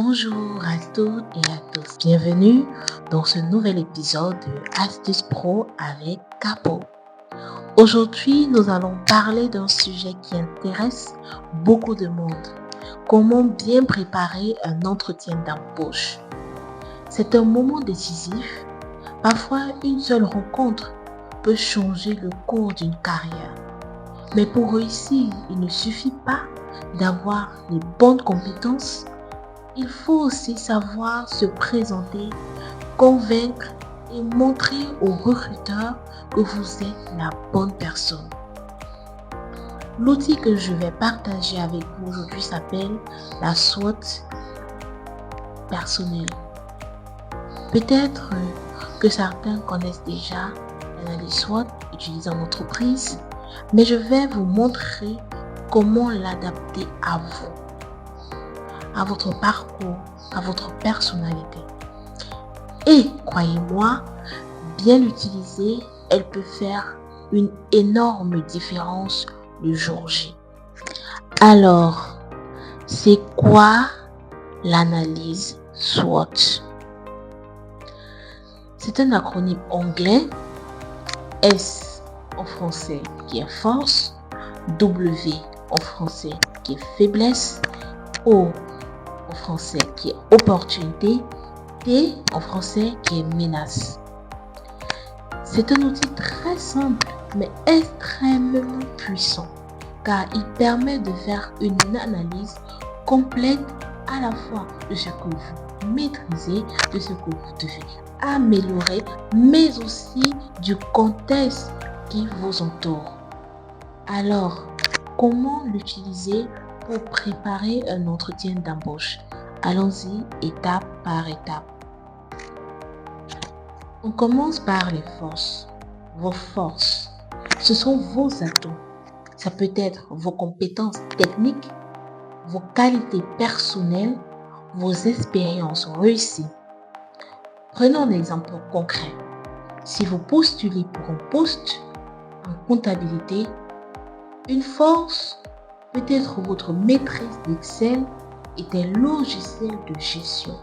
Bonjour à toutes et à tous. Bienvenue dans ce nouvel épisode de Astuces Pro avec Capo. Aujourd'hui, nous allons parler d'un sujet qui intéresse beaucoup de monde. Comment bien préparer un entretien d'embauche. C'est un moment décisif. Parfois, une seule rencontre peut changer le cours d'une carrière. Mais pour réussir, il ne suffit pas d'avoir les bonnes compétences. Il faut aussi savoir se présenter, convaincre et montrer aux recruteurs que vous êtes la bonne personne. L'outil que je vais partager avec vous aujourd'hui s'appelle la SWOT personnelle. Peut-être que certains connaissent déjà l'analyse SWOT utilisée en entreprise, mais je vais vous montrer comment l'adapter à vous, à votre parcours, à votre personnalité. Et croyez-moi, bien l'utiliser, elle peut faire une énorme différence le jour J. Alors, c'est quoi l'analyse SWOT? C'est un acronyme anglais, S en français qui est force, W en français qui est faiblesse, O en français qui est opportunité, T en français qui est menace. C'est un outil très simple mais extrêmement puissant car il permet de faire une analyse complète à la fois de ce que vous maîtrisez, de ce que vous devez améliorer, mais aussi du contexte qui vous entoure. Alors, comment l'utiliser pour préparer un entretien d'embauche? Allons-y étape par étape. On commence par les forces. Vos forces, ce sont vos atouts. Ça peut être vos compétences techniques, vos qualités personnelles, vos expériences réussies. Prenons un exemple concret. Si vous postulez pour un poste en comptabilité, une force peut être votre maîtrise d'Excel et des logiciels de gestion.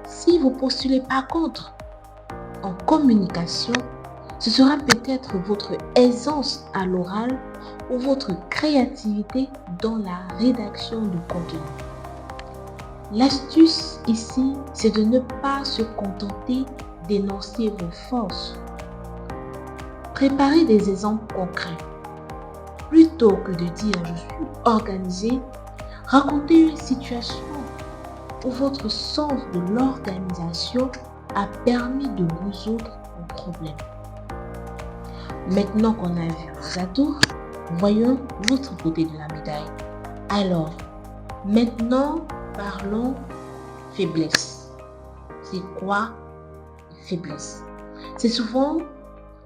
Si vous postulez par contre en communication, ce sera peut-être votre aisance à l'oral ou votre créativité dans la rédaction de contenu. L'astuce ici, c'est de ne pas se contenter d'énoncer vos forces. Préparez des exemples concrets. Plutôt que de dire « je suis organisé », racontez une situation où votre sens de l'organisation a permis de résoudre un problème. Maintenant qu'on a vu vos atouts, voyons l'autre côté de la médaille. Alors, maintenant, parlons faiblesse. C'est quoi faiblesse? C'est souvent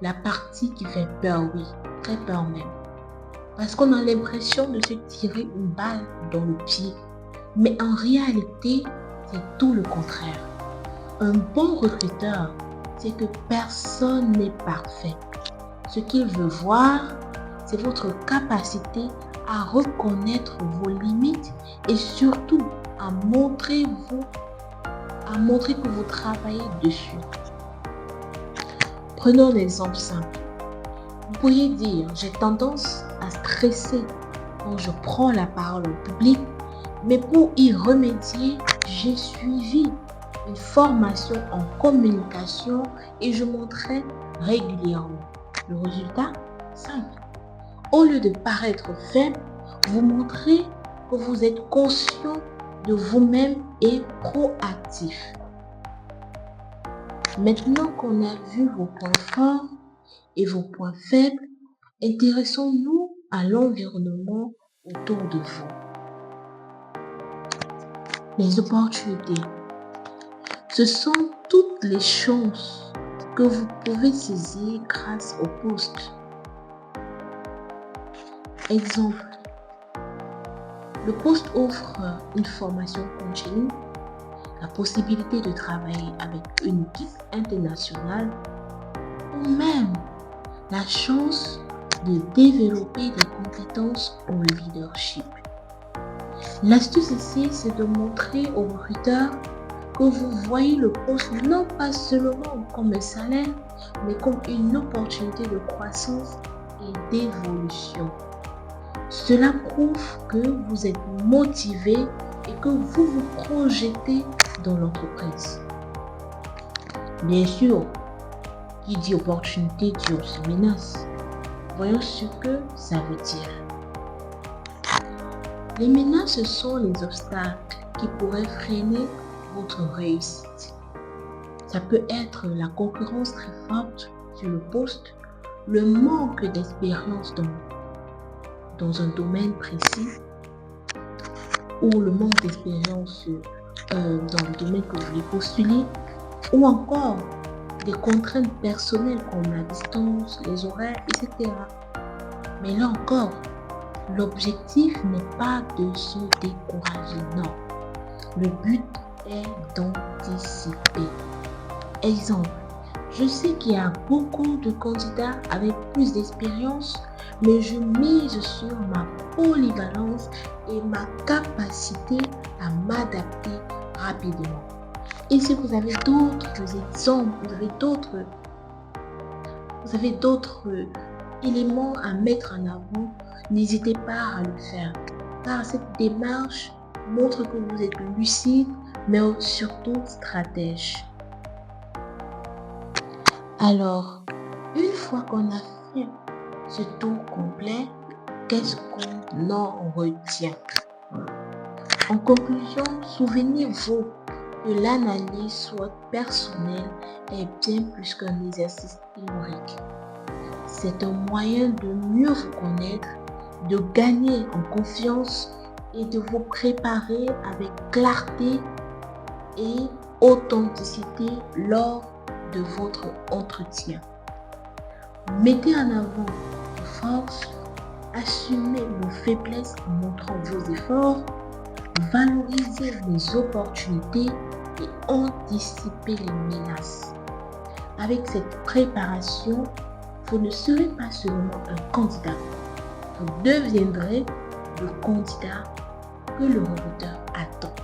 la partie qui fait peur, oui, très peur même. Parce qu'on a l'impression de se tirer une balle dans le pied. Mais en réalité, c'est tout le contraire. Un bon recruteur, c'est que personne n'est parfait. Ce qu'il veut voir, c'est votre capacité à reconnaître vos limites et surtout à montrer que vous travaillez dessus. Prenons un exemple simple. Vous pourriez dire, j'ai tendance à stresser quand je prends la parole en public, mais pour y remédier, j'ai suivi une formation en communication et je m'entraîne régulièrement. Le résultat, simple. Au lieu de paraître faible, vous montrez que vous êtes conscient de vous-même et proactif. Maintenant qu'on a vu vos points forts et vos points faibles, intéressons-nous à l'environnement autour de vous. Les opportunités. Ce sont toutes les chances que vous pouvez saisir grâce au poste. Exemple, le poste offre une formation continue, la possibilité de travailler avec une équipe internationale ou même la chance de développer des compétences en leadership. L'astuce ici, c'est de montrer aux recruteurs que vous voyez le poste non pas seulement comme un salaire, mais comme une opportunité de croissance et d'évolution. Cela prouve que vous êtes motivé et que vous vous projetez dans l'entreprise. Bien sûr, qui dit opportunité dit aussi menace. Voyons ce que ça veut dire. Les menaces, ce sont les obstacles qui pourraient freiner votre réussite. Ça peut être la concurrence très forte sur le poste, le manque d'expérience dans un domaine précis ou le manque d'expérience dans le domaine que vous voulez postuler, ou encore des contraintes personnelles comme la distance, les horaires, etc. Mais là encore, l'objectif n'est pas de se décourager, non. Le but est d'anticiper. Exemple, je sais qu'il y a beaucoup de candidats avec plus d'expérience, mais je mise sur ma polyvalence et ma capacité à m'adapter rapidement. Et si vous avez d'autres exemples, vous avez d'autres éléments à mettre en avant, n'hésitez pas à le faire. Car cette démarche montre que vous êtes lucide, mais surtout stratège. Alors, une fois qu'on a fait ce tour complet, qu'est-ce qu'on en retient? En conclusion, souvenez-vous que l'analyse soit personnelle est bien plus qu'un exercice théorique. C'est un moyen de mieux vous connaître, de gagner en confiance et de vous préparer avec clarté et authenticité lors de votre entretien. Mettez en avant vos forces, assumez vos faiblesses en montrant vos efforts, valorisez les opportunités et anticipez les menaces. Avec cette préparation, vous ne serez pas seulement un candidat, vous deviendrez le candidat que le recruteur attend.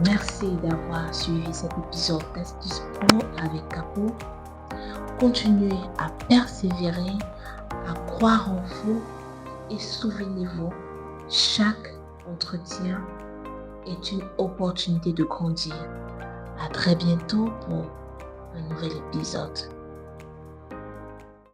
Merci d'avoir suivi cet épisode d'Astuces Pro avec Capo. Continuez à persévérer, à croire en vous et souvenez-vous, chaque entretien est une opportunité de grandir. À très bientôt pour un nouvel épisode.